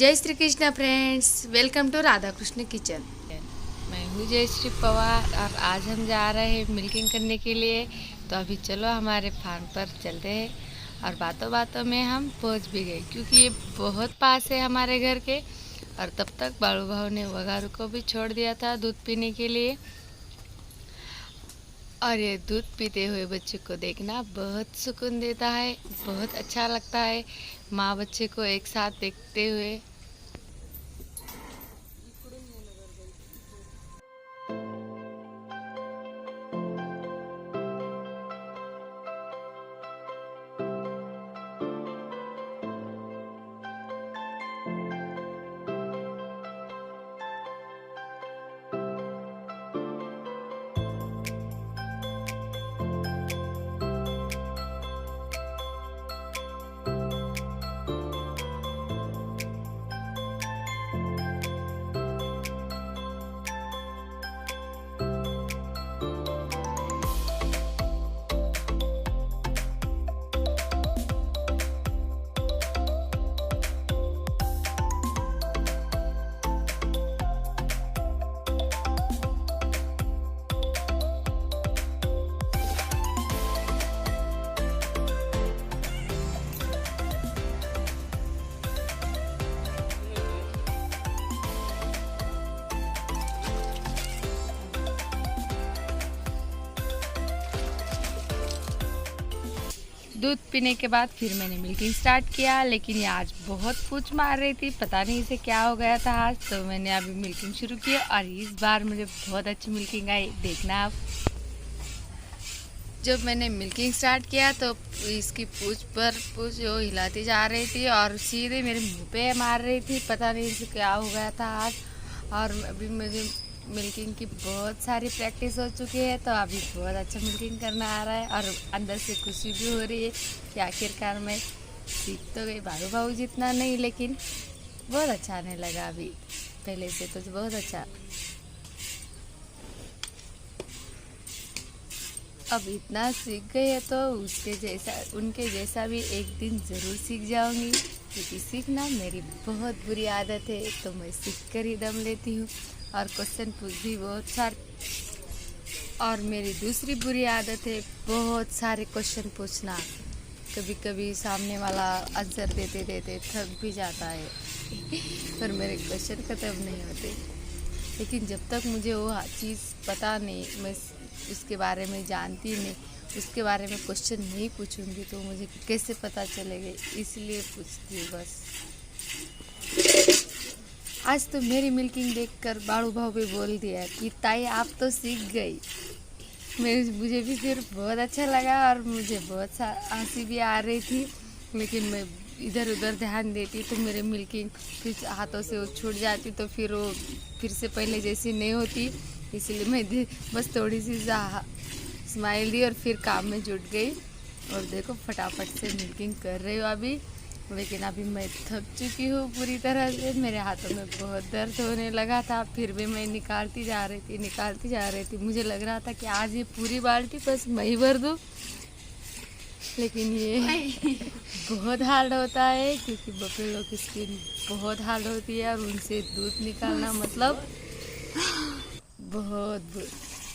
जय Shri Krishna friends, welcome to Radha Krishna kitchen. मैं हूँ जयश्री पवार और आज हम जा रहे हैं मिल्किंग करने के लिए। तो अभी चलो हमारे फार्म पर चलते हैं। और बातों बातों में हम पहुँच भी गए क्योंकि ये बहुत पास है हमारे घर के। और तब तक बालू भाव ने वगारू को भी छोड़ दिया था दूध पीने के लिए। और ये दूध पीते हुए बच्चे को देखना बहुत सुकून देता है, बहुत अच्छा लगता है माँ बच्चे को एक साथ देखते हुए। दूध पीने के बाद फिर मैंने मिल्किंग स्टार्ट किया, लेकिन ये आज बहुत पूछ मार रही थी, पता नहीं इसे क्या हो गया था आज। तो मैंने अभी मिल्किंग शुरू की और इस बार मुझे बहुत अच्छी मिल्किंग आई, देखना आप। जब मैंने मिल्किंग स्टार्ट किया तो इसकी पूछ पर पूछ जो हिलाती जा रही थी और सीधे मेरे मुंह पे मार रही थी, पता नहीं इसे क्या हो गया था आज। और अभी मुझे मिल्किंग की बहुत सारी प्रैक्टिस हो चुकी है, तो अभी बहुत अच्छा मिल्किंग करना आ रहा है और अंदर से खुशी भी हो रही है कि आखिरकार मैं सीख तो गई। बाबू बाबू जितना नहीं, लेकिन बहुत अच्छा आने लगा अभी, पहले से तो बहुत अच्छा। अब इतना सीख गई है तो उसके जैसा उनके जैसा भी एक दिन ज़रूर सीख जाऊंगी, क्योंकि सीखना मेरी बहुत बुरी आदत है। तो मैं सीख कर ही दम लेती हूँ और क्वेश्चन पूछ भी बहुत सारे। और मेरी दूसरी बुरी आदत है बहुत सारे क्वेश्चन पूछना। कभी कभी सामने वाला आंसर देते देते थक भी जाता है पर मेरे क्वेश्चन ख़त्म नहीं होते। लेकिन जब तक मुझे वो चीज़ पता नहीं, मैं उसके बारे में जानती नहीं, उसके बारे में क्वेश्चन नहीं पूछूंगी तो मुझे कैसे पता चलेगा, इसलिए पूछती हूँ बस। आज तो मेरी मिल्किंग देखकर बाड़ू भाव भी बोल दिया कि ताई आप तो सीख गई। मुझे भी फिर बहुत अच्छा लगा और मुझे बहुत हंसी भी आ रही थी, लेकिन मैं इधर उधर ध्यान देती तो मेरे मिल्किंग फिर हाथों से वो छूट जाती, तो फिर वो फिर से पहले जैसी नहीं होती। इसलिए मैं बस थोड़ी सी स्माइल दी और फिर काम में जुट गई। और देखो फटाफट से मिल्किंग कर रही हूँ अभी, लेकिन अभी मैं थक चुकी हूँ पूरी तरह से। मेरे हाथों में बहुत दर्द होने लगा था, फिर भी मैं निकालती जा रही थी। मुझे लग रहा था कि आज ये पूरी बाल्टी बस मैं ही भर दूँ, लेकिन ये बहुत हार्ड होता है क्योंकि बफेलो की स्किन बहुत हार्ड होती है और उनसे दूध निकालना मतलब बहुत।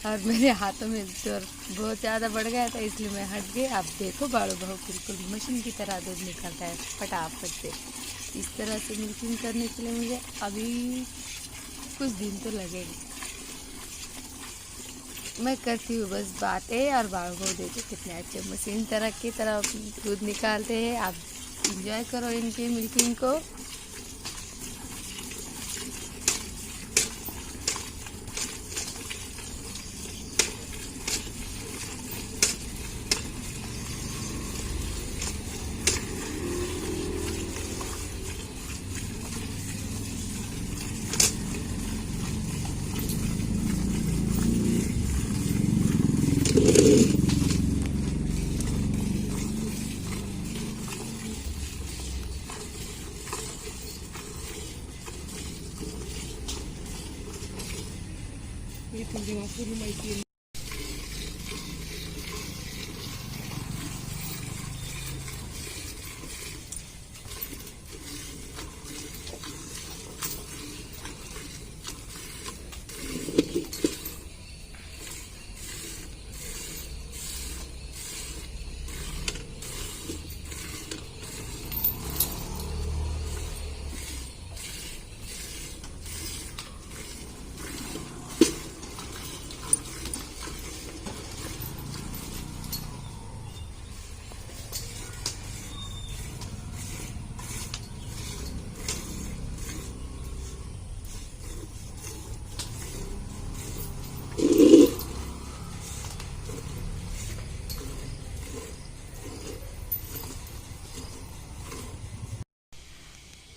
और मेरे हाथों में जोर बहुत ज़्यादा बढ़ गया था, इसलिए मैं हट गई। अब देखो बाड़ू बहू बिल्कुल मशीन की तरह दूध निकलता है फटाफट से। इस तरह से मिल्किंग करने के लिए मुझे अभी कुछ दिन तो लगेंगे। मैं करती हूँ बस बातें और बाड़ू बहू देखो कितने अच्छे मशीन तरह की तरह दूध निकालते हैं। आप इंजॉय करो इनकी मिल्किंग को।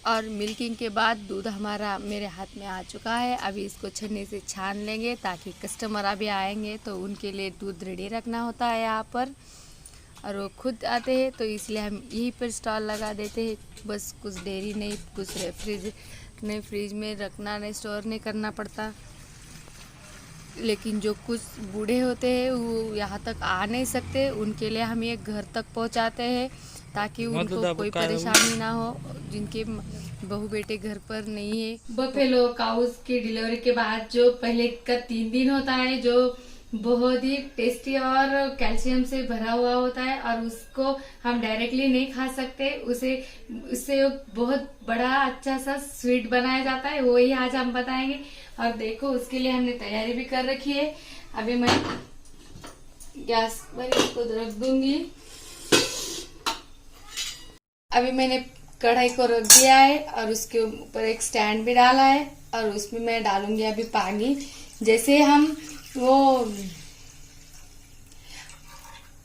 और मिल्किंग के बाद दूध हमारा मेरे हाथ में आ चुका है। अभी इसको छन्नी से छान लेंगे ताकि कस्टमर अभी आएंगे तो उनके लिए दूध रेडी रखना होता है यहाँ पर, और वो खुद आते हैं तो इसलिए हम यहीं पर स्टॉल लगा देते हैं। बस कुछ डेयरी नहीं, कुछ फ्रिज में रखना नहीं, स्टोर नहीं करना पड़ता। लेकिन जो कुछ बूढ़े होते हैं वो यहाँ तक आ नहीं सकते, उनके लिए हम ये घर तक पहुँचाते हैं ताकि उनको कोई परेशानी ना हो, जिनके बहू बेटे घर पर नहीं है। बफेलो काउस की डिलीवरी के बाद जो पहले का 3 दिन होता है, जो बहुत ही टेस्टी और कैल्शियम से भरा हुआ होता है, और उसको हम डायरेक्टली नहीं खा सकते, उससे बहुत बड़ा अच्छा सा स्वीट बनाया जाता है, वही आज हम बताएंगे। और देखो उसके लिए हमने तैयारी भी कर रखी है। अभी मैं गैस पर इसको रख दूंगी। अभी मैंने कढ़ाई को रख दिया है और उसके ऊपर एक स्टैंड भी डाला है, और उसमें मैं डालूंगी अभी पानी। जैसे हम वो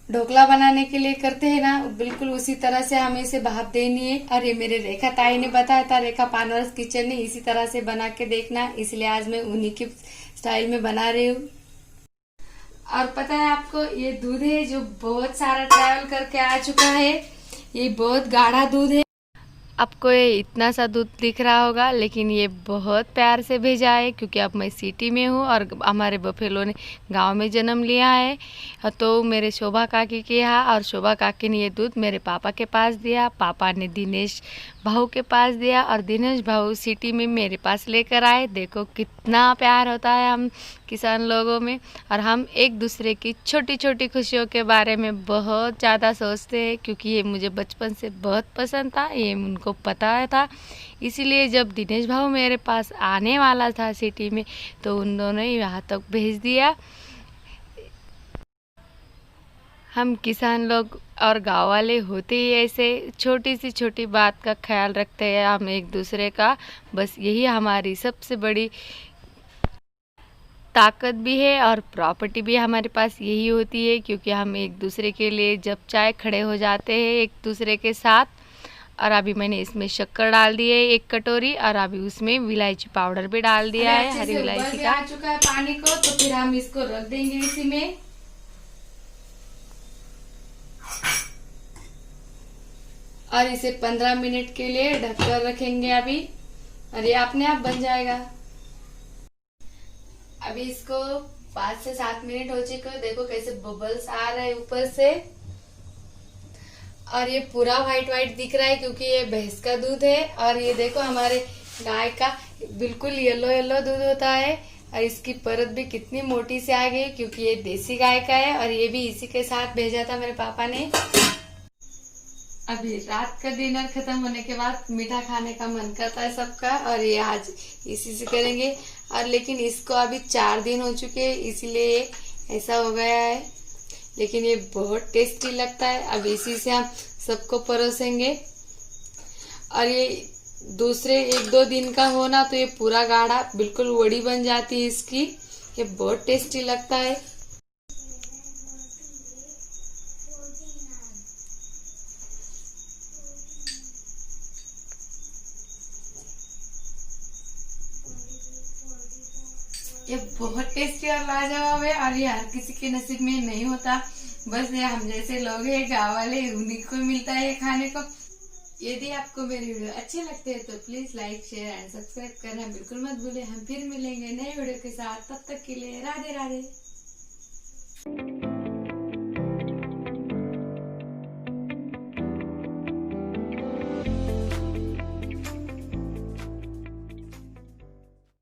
ढोकला बनाने के लिए करते हैं ना, बिल्कुल उसी तरह से हमें इसे भाप देनी है। और ये मेरे रेखा ताई ने बताया था, रेखा पानवर्स किचन ने, इसी तरह से बना के देखना, इसलिए आज मैं उन्हीं के स्टाइल में बना रही हूँ। और पता है आपको, ये दूध है जो बहुत सारा ट्रैवल करके आ चुका है, ये बहुत गाढ़ा दूध है। आपको ये इतना सा दूध दिख रहा होगा, लेकिन ये बहुत प्यार से भेजा है, क्योंकि अब मैं सिटी में हूँ और हमारे बफेलो ने गांव में जन्म लिया है। तो मेरे शोभा काकी के यहाँ, और शोभा काकी ने ये दूध मेरे पापा के पास दिया, पापा ने दिनेश भाऊ के पास दिया, और दिनेश भाऊ सिटी में मेरे पास लेकर आए। देखो कितना प्यार होता है हम किसान लोगों में, और हम एक दूसरे की छोटी छोटी खुशियों के बारे में बहुत ज़्यादा सोचते हैं, क्योंकि ये मुझे बचपन से बहुत पसंद था, ये उनको पता था। इसीलिए जब दिनेश भाऊ मेरे पास आने वाला था सिटी में, तो उन दोनों ही यहाँ तक भेज दिया। हम किसान लोग और गाँव वाले होते ही ऐसे छोटी सी छोटी बात का ख्याल रखते हैं हम एक दूसरे का। बस यही हमारी सबसे बड़ी ताकत भी है, और प्रॉपर्टी भी हमारे पास यही होती है, क्योंकि हम एक दूसरे के लिए जब चाहे खड़े हो जाते हैं एक दूसरे के साथ। और अभी मैंने इसमें शक्कर डाल दी है 1 कटोरी, और अभी उसमें इलायची पाउडर भी डाल दिया है, हरी इलायची का। आ चुका है पानी को, तो फिर हम इसको रख देंगे इसी में। और इसे 15 मिनट के लिए ढककर रखेंगे अभी, और ये अपने आप बन जाएगा। अभी इसको 5 से 7 मिनट हो चुके, देखो कैसे बबल्स आ रहे हैं ऊपर से, और ये पूरा व्हाइट दिख रहा है क्योंकि ये भैंस का दूध है। और ये देखो हमारे गाय का बिल्कुल येलो दूध होता है, और इसकी परत भी कितनी मोटी से आ गई, क्योंकि ये देसी गाय का है, और ये भी इसी के साथ भेजा था मेरे पापा ने। अभी रात का डिनर खत्म होने के बाद मीठा खाने का मन करता है सबका, और ये आज इसी से करेंगे। और लेकिन इसको अभी 4 दिन हो चुके हैं, इसीलिए ऐसा हो गया है, लेकिन ये बहुत टेस्टी लगता है। अब इसी से हम सबको परोसेंगे। और ये दूसरे 1-2 दिन का हो ना, तो ये पूरा गाढ़ा बिल्कुल वड़ी बन जाती है इसकी, ये बहुत टेस्टी लगता है। ये बहुत टेस्टी और लाजवाब है, और ये हर किसी के नसीब में नहीं होता, बस ये हम जैसे लोग हैं गाँव वाले, उन्हीं को मिलता है ये खाने को। यदि आपको मेरी वीडियो अच्छे लगते हैं तो please like, share and subscribe करना बिल्कुल मत भूलें। हम फिर मिलेंगे नए वीडियो के साथ, तब तक के लिए राधे राधे।